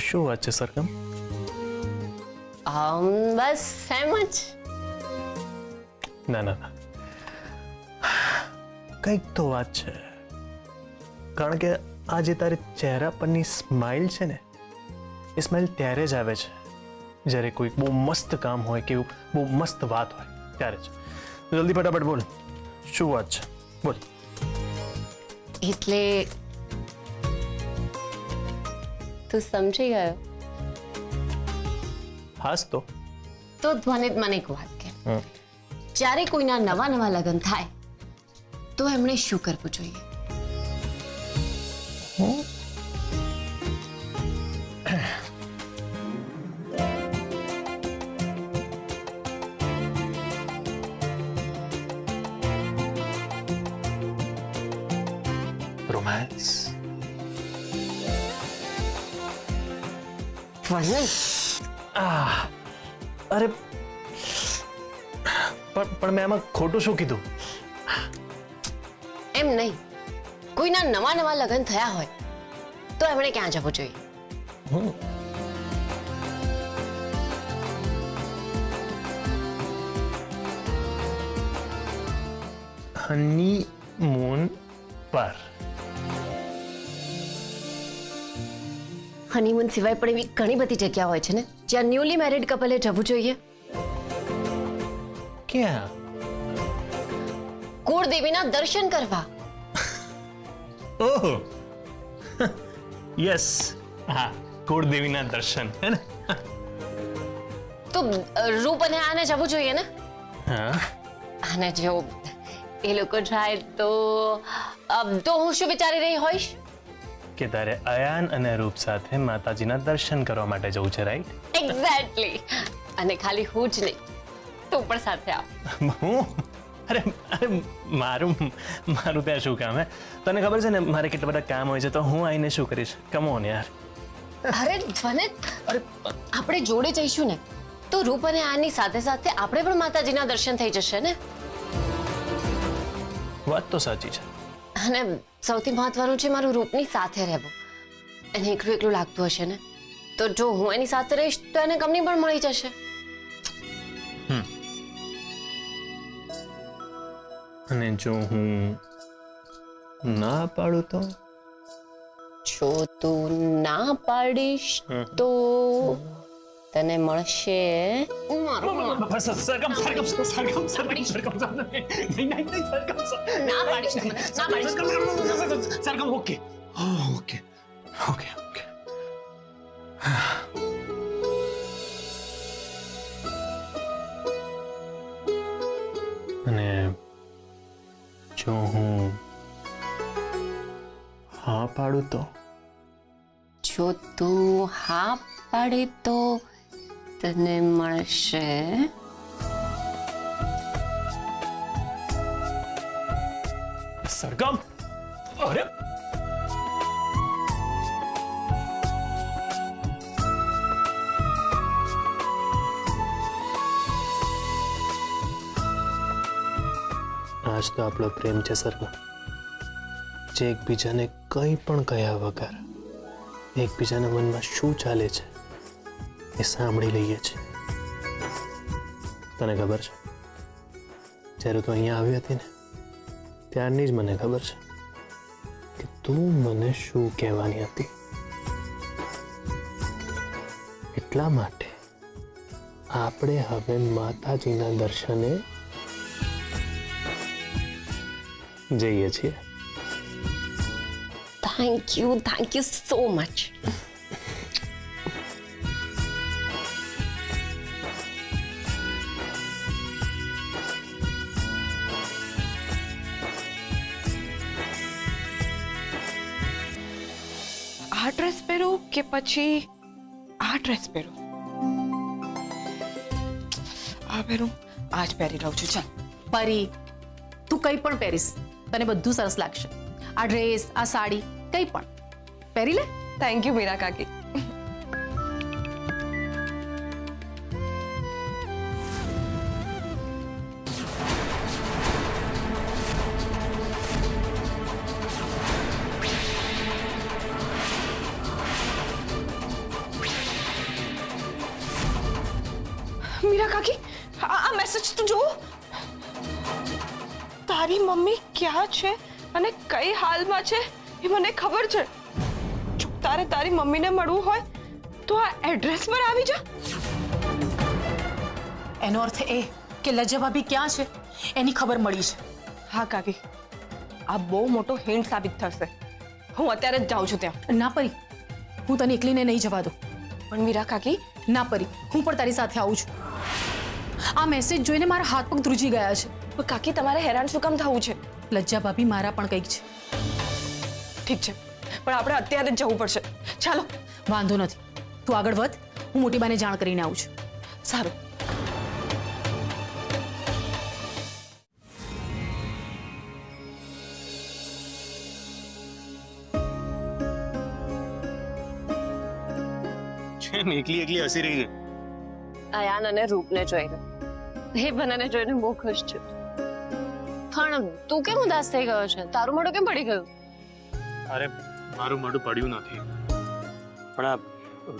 શું વાત છે સરગમ? બસ એમ જ. ના ના ના, કંઈક તો વાત છે. કારણ કે આ જે તારી ચહેરા પરની સ્માઇલ છે ને, એ સ્માઇલ ત્યારે જ આવે છે જ્યારે કોઈ બહુ મસ્ત કામ હોય કે બહુ મસ્ત વાત હોય ત્યારે જ. જલ્દી ફટાફટ બોલ, શું વાત છે બોલ. એટલે તું સમજી ગયો? હાસ તો ધ્વનિત મને એક વાત કે, જ્યારે કોઈના નવા નવા લગ્ન થાય તો એમણે શું કરવું જોઈએ? રોમાન્સ. અરે પણ મેં આમાં ખોટું શું કીધું? એમ નહીં, કોઈના નવા નવા લગ્ન થયા હોય તો એમણે ક્યાં જવું જોઈએ? હનીમૂન પર. હનીમૂન સિવાય પણ એવી ઘણી બધી જગ્યા હોય છે ને જ્યાં ન્યૂલી મેરિડ કપલે જવું જોઈએ. ક્યાં? કુળદેવીના દર્શન કરવા. ઓહ યસ, હા, કુળદેવીના દર્શન હે ને. તો રૂપ અને આને જવું જોઈએ ને. હા, અને જો એ લોકો જાય તો હું શું વિચારી રહી હોઈશ કે તારે અયાન અને રૂપ સાથે માતાજીના દર્શન કરવા માટે જવું છે, રાઈટ? એક્ઝેક્ટલી. અને ખાલી હું જ નહીં, તું પણ સાથે આવ. હું? અરે અરે મારું ત્યાં શું કામ હે? તને ખબર છે ને મારે કેટલા બધા કામ હોય છે, તો હું આવીને શું કરીશ? કમ ઓન યાર. અરે ધ્વનિત, આપણે જોડે જઈશું ને તો રૂપ અને આની સાથે સાથે આપણે પણ માતાજીના દર્શન થઈ જશે ને. વાત તો સાચી છે. અને સૌથી મહત્વનું છે મારું રૂપની સાથે રહેવું. એને એકલું એકલું લાગતું હશે ને, તો જો હું એની સાથે રહીશ તો એને કંપની પણ મળી જશે. અને જો હું ના પાડું તો? જો તું ના પાડીશ તો તને મળશે મારું. ના પાડીશ, ના પાડીશ. Sargam, okay okay okay okay. અને જો હું હા પાડું તો? જો તું હા પાડે તો તને મળશે સરગમ. અરે આજ તો આપણો પ્રેમ છે સરગમ, જે એકબીજાને કંઈ પણ કહ્યા વગર એકબીજાના મનમાં શું ચાલે છે એ સાંભળી લઈએ છીએ. તને ખબર છે, જ્યારે તું અહીંયા આવી હતી ને ત્યારની જ મને ખબર છે કે તું મને શું કહેવાની હતી. એટલા માટે આપણે હવે માતાજીના દર્શને જઈએ છીએ. Thank you so much. આ ડ્રેસ પહેરો કે પછી આ ડ્રેસ પહેરો? આ પહેરું, આ જ પહેરી લઉં છું. ચાલ પરી, તું કંઈ પણ પહેરીશ તને બધું સરસ લાગશે. આ ડ્રેસ, આ સાડી, કંઈ પણ પહેરી લે. થેન્ક યુ મીરા કાકી. મીરા કાકી આ મેસેજ તો જો. તારી મમ્મી ક્યાં છે અને કઈ હાલમાં છે એ મને ખબર છે. જો તારે તારી મમ્મીને મળવું હોય તો આ એડ્રેસ પર આવી જા. એનો અર્થ એ કે લજ્જા ભાભી ક્યાં છે એની ખબર મળી છે. હા કાકી, આ બહુ મોટો હિન્ટ સાબિત થશે. હું અત્યારે જ જાઉં છું ત્યાં. ના પરી, હું તને એકલીને નહીં જવા દઉં. પણ મીરા કાકી, ના પરી, હું પણ તારી સાથે આવું છું. આ મેસેજ જોઈને મારા હાથ પગ ધ્રુજી ગયા છે. પણ કાકી તમારે હેરાન શું કામ થવું છે? લજ્જા ભાભી મારા પણ કંઈક છે. ઠીક છે, પણ આપણે અત્યારે જ જવું પડશે. ચાલો. વાંધો નથી, તું આગળ વધ, હું મોટીબાને જાણ કરીને આવું છું. સારું. કેમ એકલી એકલી હસી રહી છે? અયાન અને રૂપને જોઈને એ બંનેને જોઈને બહુ ખુશ છું. પણ તું કેમ ઉદાસ થઈ ગયો છે? તારું મોઢું કેમ પડી ગયું? અરે મારું મોઢું પડ્યું નથી, પણ આ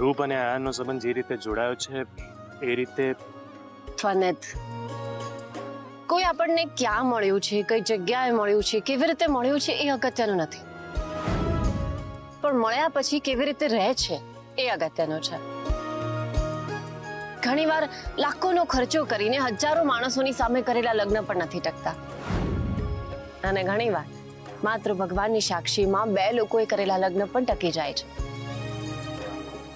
રૂપ અને આયાનનો સંબંધ જે રીતે જોડાયો છે એ રીતે ફનેત, કોઈ આપણને ક્યાં મળ્યું છે, કઈ જગ્યાએ મળ્યું છે, કેવી રીતે મળ્યું છે એ અગત્યનું નથી, પણ મળ્યા પછી કેવી રીતે રહે છે એ અગત્યનું છે. ઘણીવાર લાખોનો ખર્ચો કરીને હજારો માણસોની સામે કરેલા લગ્ન પણ નથી ટકતા, અને ઘણીવાર માત્ર ભગવાનની સાક્ષીમાં બે લોકોએ કરેલા લગ્ન પણ ટકી જાય છે.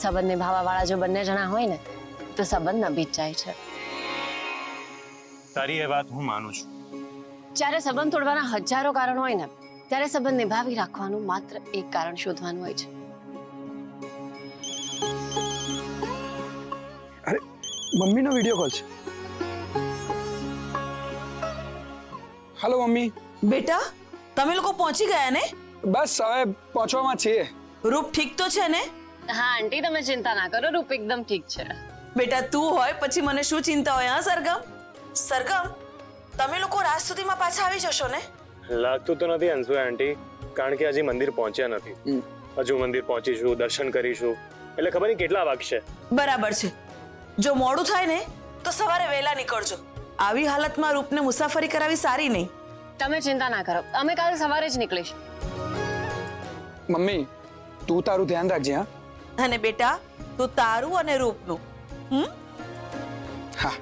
સંબંધ નિભાવવા વાળા જો બંને જણા હોય ને તો સંબંધ નભી જ જાય છે. તારી એ વાત હું માનું છું. જ્યારે સંબંધ તોડવાના હજારો કારણ હોય ને ત્યારે સંબંધ નિભાવી રાખવાનું માત્ર એક કારણ શોધવાનું હોય છે. અરે મમ્મીનો વિડિયો કોલ છે. Hello mummy. બેટા, તમે લોકો પહોંચી ગયા ને? બસ હવે પહોંચવામાં છીએ. રૂપ ઠીક તો છે ને? હા આંટી, તમે ચિંતા ના કરો, રૂપ એકદમ ઠીક છે. બેટા તું હોય પછી મને શું ચિંતા હોય? હા સરગમ, સરગમ તમે લોકો રાત સુધીમાં પાછા આવી જશો ને? લાગતું તો નથી અંશુ આંટી, કારણ કે હજી મંદિર પહોંચ્યા નથી. હજુ મંદિર પહોંચીશું, દર્શન કરીશું, એટલે ખબર નહીં કેટલા વાગશે. બરાબર છે. જો મોડું થાય ને તો સવારે વહેલા નીકળજો. આવી હાલતમાં રૂપને મુસાફરી કરાવી સારી નહીં. તમે ચિંતા ના કરો, અમે કાલે સવારે જ નીકળીશું. મમ્મી તું તારું ધ્યાન રાખજે. હા અને બેટા તું તારું અને રૂપનું. હા.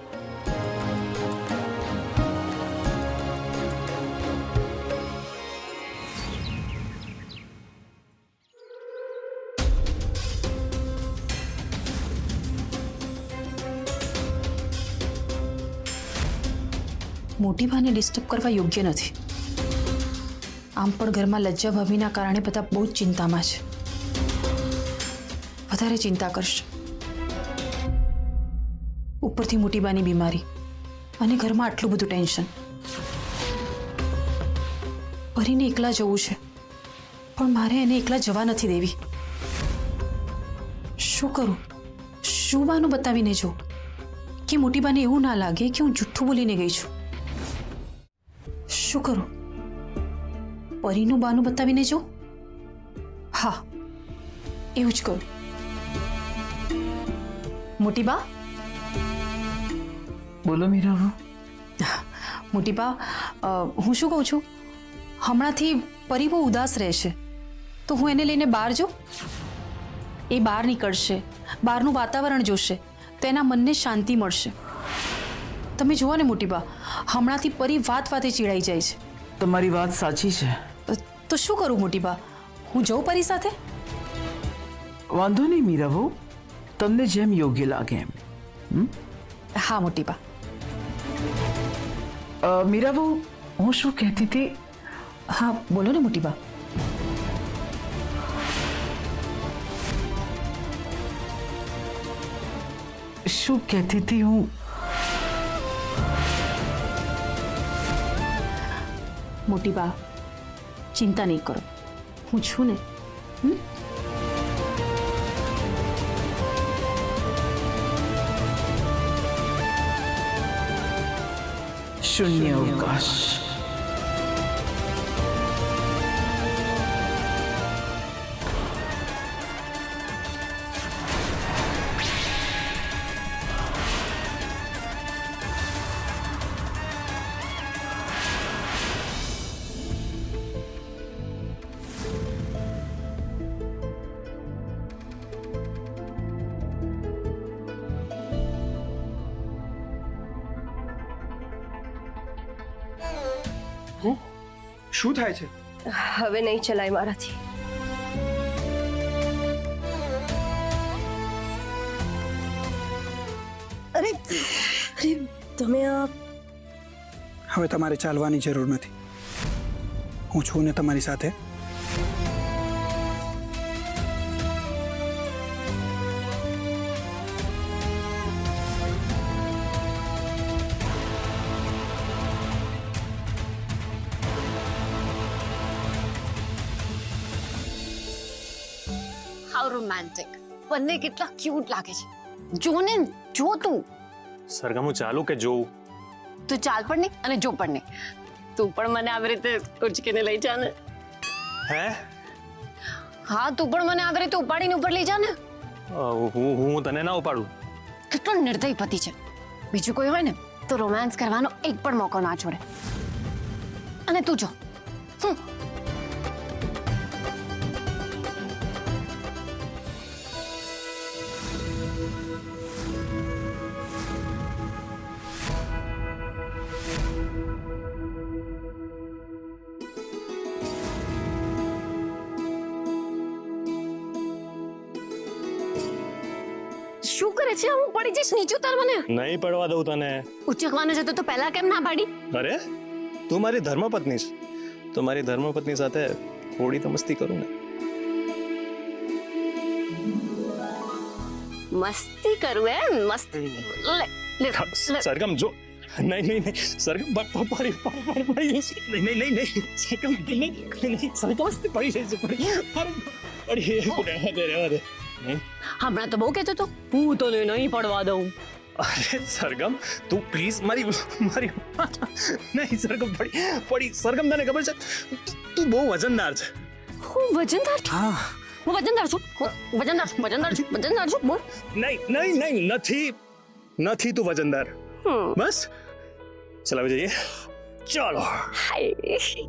મોટી બાને ડિસ્ટર્બ કરવા યોગ્ય નથી. આમ પણ ઘરમાં લજ્જા ભાભીના કારણે બધા બહુ જ ચિંતામાં છે. વધારે ચિંતા કરશે. ઉપરથી મોટી બાની બીમારી અને ઘરમાં આટલું બધું ટેન્શન. પરીને એકલા જવું છે, પણ મારે એને એકલા જવા નથી દેવી. શું કરું? શું બાનું બતાવીને જો કે મોટી બાને એવું ના લાગે કે હું જુઠ્ઠું બોલીને ગઈ છું. શું કરું? પરીનું બાનું બતાવીને જો? હા, એવું જ કરું. મોટી બા. બોલો મીરા. મોટી બા, હું શું કહું છું, હમણાંથી પરી બહુ ઉદાસ રહેશે તો હું એને લઈને બહાર જાઉં. એ બહાર નીકળશે, બહારનું વાતાવરણ જોશે તો એના મનને શાંતિ મળશે. તમે જુઓ ને મોટી બા, હમણાંથી પરી વાતે ચીડાઈ જાય છે. તમારી વાત સાચી છે. તો શું કરું મોટી બા? હું જઉં પરી સાથે? વાંધો નહીં મીરા બહુ, તમને જેમ યોગ્ય લાગે એમ. હા મોટી બા. મીરા બહુ, હું શું કહેતી હતી? હા બોલો ને મોટી બા. શું કહેતી હતી હું? મોટી બા ચિંતા નહીં કરો, હું છું ને. શૂન્ય અવકાશ. શું થાય છે? હવે નહીં ચલાય મારાથી. અરે તમે આ હવે તમારે ચાલવાની જરૂર નથી. હું છું ને તમારી સાથે. How romantic. બંને કેટલા ક્યુટ લાગે છે. જો ને, જો તું. સરગમ હું ચાલુ કે જોઉં? તું ચાલ પણ નહીં અને જો પણ નહીં. તું પણ મને આવી રીતે ઉચકીને લઈ જા ને. હે? હા, તું પણ મને આવી રીતે ઉપાડીને ઉપર લઈ જા ને. હું તને ના ઉપાડું. કેટલો નિર્દય પતિ છે. બીજું કોઈ હોય ને તો રોમાન્સ કરવાનો એક પણ મોકો ના છોડે. અને તું જો. શું કરે છે? હું પડી જઈશ નીચે. ઉતાર મને. નહીં પડવા દઉં તને. ઉચકવાનો છે તો પહેલા કેમ ના પાડી? અરે તું મારી ધર્મપત્ની છે, તો મારી ધર્મપત્ની સાથે થોડી તો મસ્તી કરું ને. મસ્તી કરું એમ? મસ્તી લે લે સરગમ જો. નહીં સરગમ પડી નહીં સરગમ મસ્તી પડી જાય છે. રહેવા દે. હમણાં તો બહુ કહેતો તો હું તો નહીં પડવા દઉં. અરે સરગમ તું પ્લીઝ મારી નહીં સરગમ પડી સરગમ તને ખબર છે તું બહુ વજનદાર છે. હું વજનદાર છું? હા હું વજનદાર છું. વજનદાર છું. બોલ. નહીં નથી તું વજનદાર. બસ ચાલ હવે જઈએ. ચાલો. હાય.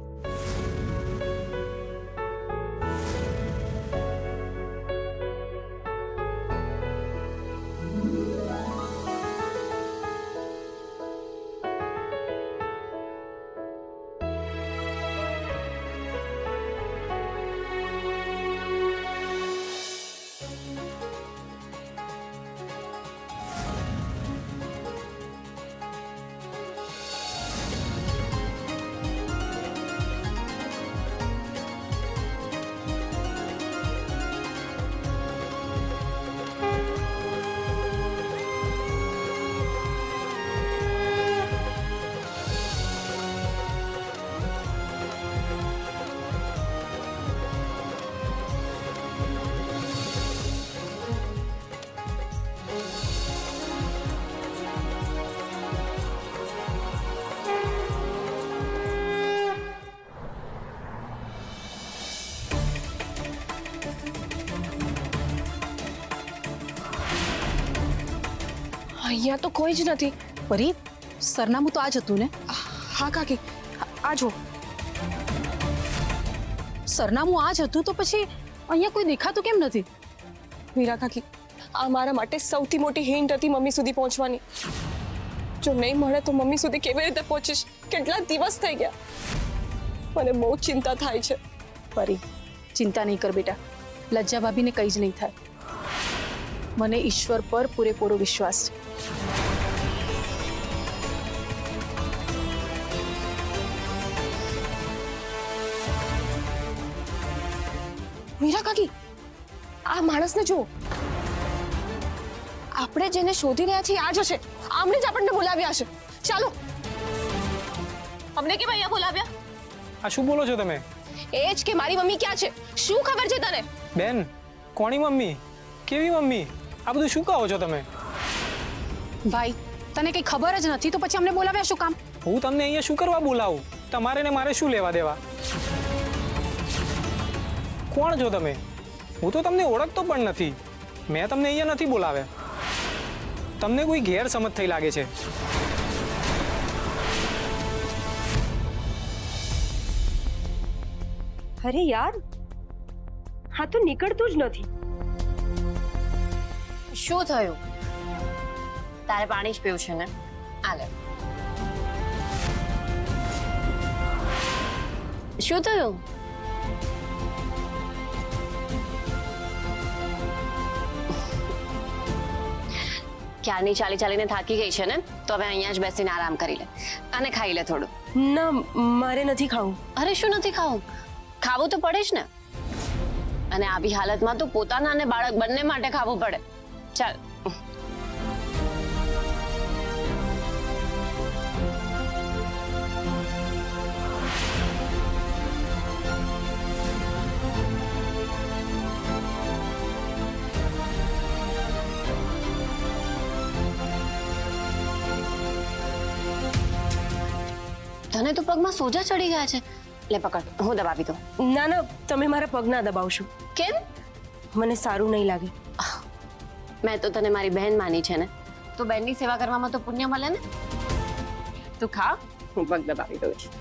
અહીંયા તો કોઈ જ નથી. પરી, સરનામું તો આ જ હતું ને? હા કાકી, આ જો. સરનામું આ જ હતું તો પછી અહીંયા કોઈ દેખાતું કેમ નથી? મીરા કાકી, આ મારા માટે સૌથી મોટી હિન્ટ હતી મમ્મી સુધી પહોંચવાની. જો નહીં મળે તો મમ્મી સુધી કેવી રીતે પહોંચીશ? કેટલા દિવસ થઈ ગયા. મને બહુ ચિંતા થાય છે. પરી, ચિંતા નહીં કર બેટા. લજ્જા ભાભીને કંઈ જ નહીં થાય. મને ઈશ્વર પર પૂરેપૂરો વિશ્વાસ છે. મીરા કાકી, આ માણસને જુઓ. આપણે જેને શોધી રહ્યા છીએ આ જ હશે. આમને જ આપણને બોલાવ્યા હશે. ચાલો. અમને કેમ અહીંયા બોલાવ્યા? આ શું બોલો છો તમે? એ જ કે મારી મમ્મી ક્યાં છે? શું ખબર છે તને? બેન, કોની મમ્મી? કેવી મમ્મી? આ બધું શું કહો છો તમે? ભાઈ, તને કંઈ ખબર જ નથી તો પછી અમને બોલાવ્યા શું કામ? હું તમને અહીંયા શું કરવા બોલાવું? તમારે ને મારે શું લેવા દેવા? કોણ છો તમે? હું તો તમને ઓળખતો પણ નથી. મેં તમને અહીંયા નથી બોલાવ્યા. તમને કોઈ ગેરસમજ થઈ લાગે છે. અરે યાર, હા તો નીકળતું જ નથી. શું થયું? તારે પાણી જ પીવું છે ને? આ લે. શું થયું? ક્યારની ચાલી ચાલીને થાકી ગઈ છે ને, તો હવે અહીંયા જ બેસીને આરામ કરી લે અને ખાઈ લે થોડું. ના, મારે નથી ખાવું. અરે શું નથી ખાવું? ખાવું તો પડે જ ને. અને આવી હાલતમાં તો પોતાના અને બાળક બંને માટે ખાવું પડે. ચાલ. તને તો પગમાં સોજા ચડી ગયા છે. લે પકડ, હું દબાવી દઉં. ના ના, તમે મારા પગ ના દબાવશો. કેમ? મને સારું નહીં લાગે. મેં તો તને મારી બહેન માની છે ને, તો બહેનની સેવા કરવામાં તો પુણ્ય મળે ને. તું ખા, હું પગ દબાવી દઉં છું.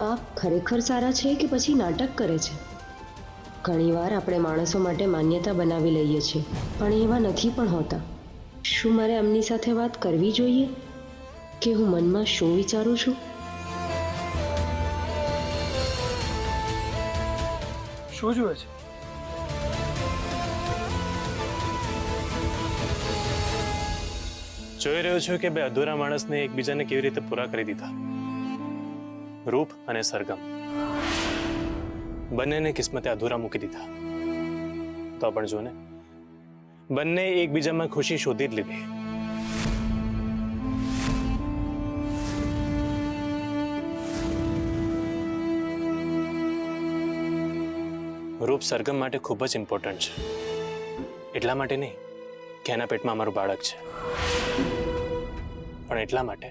આપ ખરેખર સારા છે કે પછી નાટક કરે છે? ઘણીવાર આપણે માણસો માટે માન્યતા બનાવી લઈએ છીએ, પણ એવા નથી પણ હોતા. શું મારે એમની સાથે વાત કરવી જોઈએ કે હું મનમાં શું વિચારું છું? શું જુએ છે? જોઈ રહ્યો છું કે બે અધૂરા માણસને એકબીજાને કેવી રીતે પૂરા કરી દીધા. રૂપ અને સરગમ બંનેને કિસ્મતે અધૂરા મૂકી દીધા. તો પણ જો ને, બંને એકબીજામાં ખુશી શોધી જ લીધી. રૂપ સરગમ માટે ખૂબ જ ઇમ્પોર્ટન્ટ છે. એટલા માટે નહીં કે એના પેટમાં અમારું બાળક છે, પણ એટલા માટે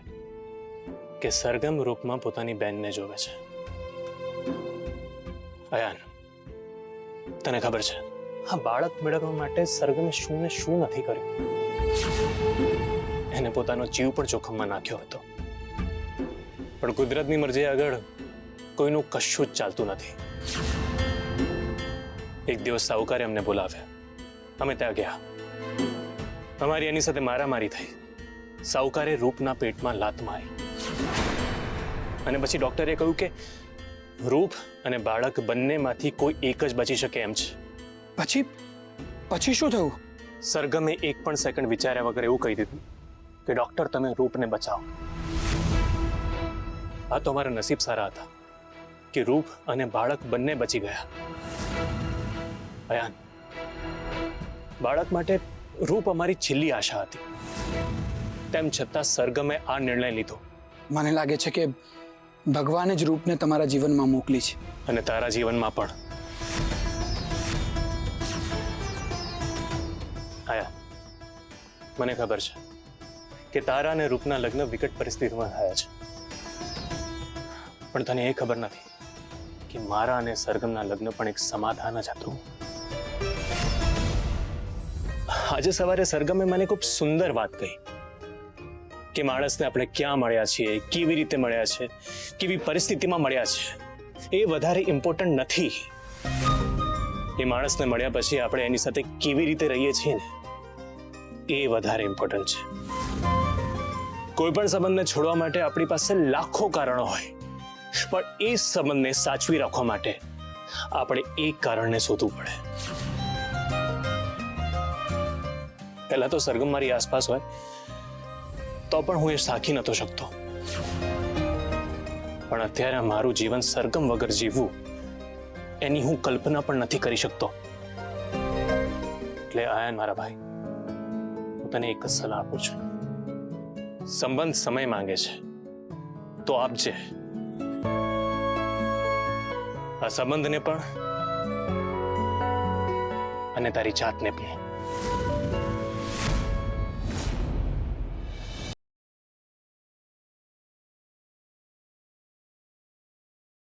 કે સરગમ રૂપમાં પોતાની બહેનને જોવે છે. અયાન, તને ખબર છે આ બાળક મેળવવા માટે સરગમે શું ને શું નથી કર્યું? એને પોતાનો જીવ પણ જોખમમાં નાખ્યો હતો. પણ કુદરતની મરજી આગળ કોઈનું કશું જ ચાલતું નથી. એક દિવસ સાહુકારે અમને બોલાવ્યા. અમે ત્યાં ગયા. અમારી એની સાથે મારામારી થઈ. સાહુકારે રૂપના પેટમાં લાત મારી અને પછી ડોક્ટરે કહ્યું કે રૂપ અને બાળક બંનેમાંથી કોઈ એક જ બચી શકે એમ છે. પછી શું થયું? સરગમે એક પણ સેકન્ડ વિચાર્યા વગર એવું કહી દીધું કે ડોક્ટર, તમે રૂપને બચાવો. આ તો અમારા નસીબ સારા હતા કે રૂપ અને બાળક બંને બચી ગયા. અયાન, બાળક માટે રૂપ અમારી છેલ્લી આશા હતી. તેમ છતાં સરગમે આ નિર્ણય લીધો. મને લાગે છે કે ભગવાને જ રૂપને તમારા જીવનમાં મોકલી છે. અને તારા જીવનમાં પણ. આયા, મને ખબર છે કે તારા અને રૂપના લગ્ન વિકટ પરિસ્થિતિમાં થયા છે, પણ તને એ ખબર નથી કે મારા અને સરગમના લગ્ન પણ એક સમાધાન જ હતું. આજે સવારે સરગમે મને ખૂબ સુંદર વાત કહી કે માણસને આપણે ક્યાં મળ્યા છીએ, કેવી રીતે મળ્યા છે, કેવી પરિસ્થિતિમાં મળ્યા છે, એ વધારે ઇમ્પોર્ટન્ટ નથી. એ માણસને મળ્યા પછી આપણે એની સાથે કેવી રીતે રહીએ છીએ ને, એ વધારે ઇમ્પોર્ટન્ટ છે. કોઈ પણ સંબંધને છોડવા માટે આપણી પાસે લાખો કારણો હોય, પણ એ સંબંધને સાચવી રાખવા માટે આપણે એક કારણને શોધવું પડે. પહેલા તો સરગમ મારી આસપાસ હોય તો પણ હું એ સાખી નતો શકતો, પણ અત્યારે મારું જીવન સરગમ વગર જીવવું એની હું કલ્પના પણ નથી કરી શકતો. એટલે આયન મારા ભાઈ, હું તને એક જ સલાહ આપું છું. સંબંધ સમય માંગે છે તો આપજે. આ સંબંધને પણ અને તારી જાતને પણ.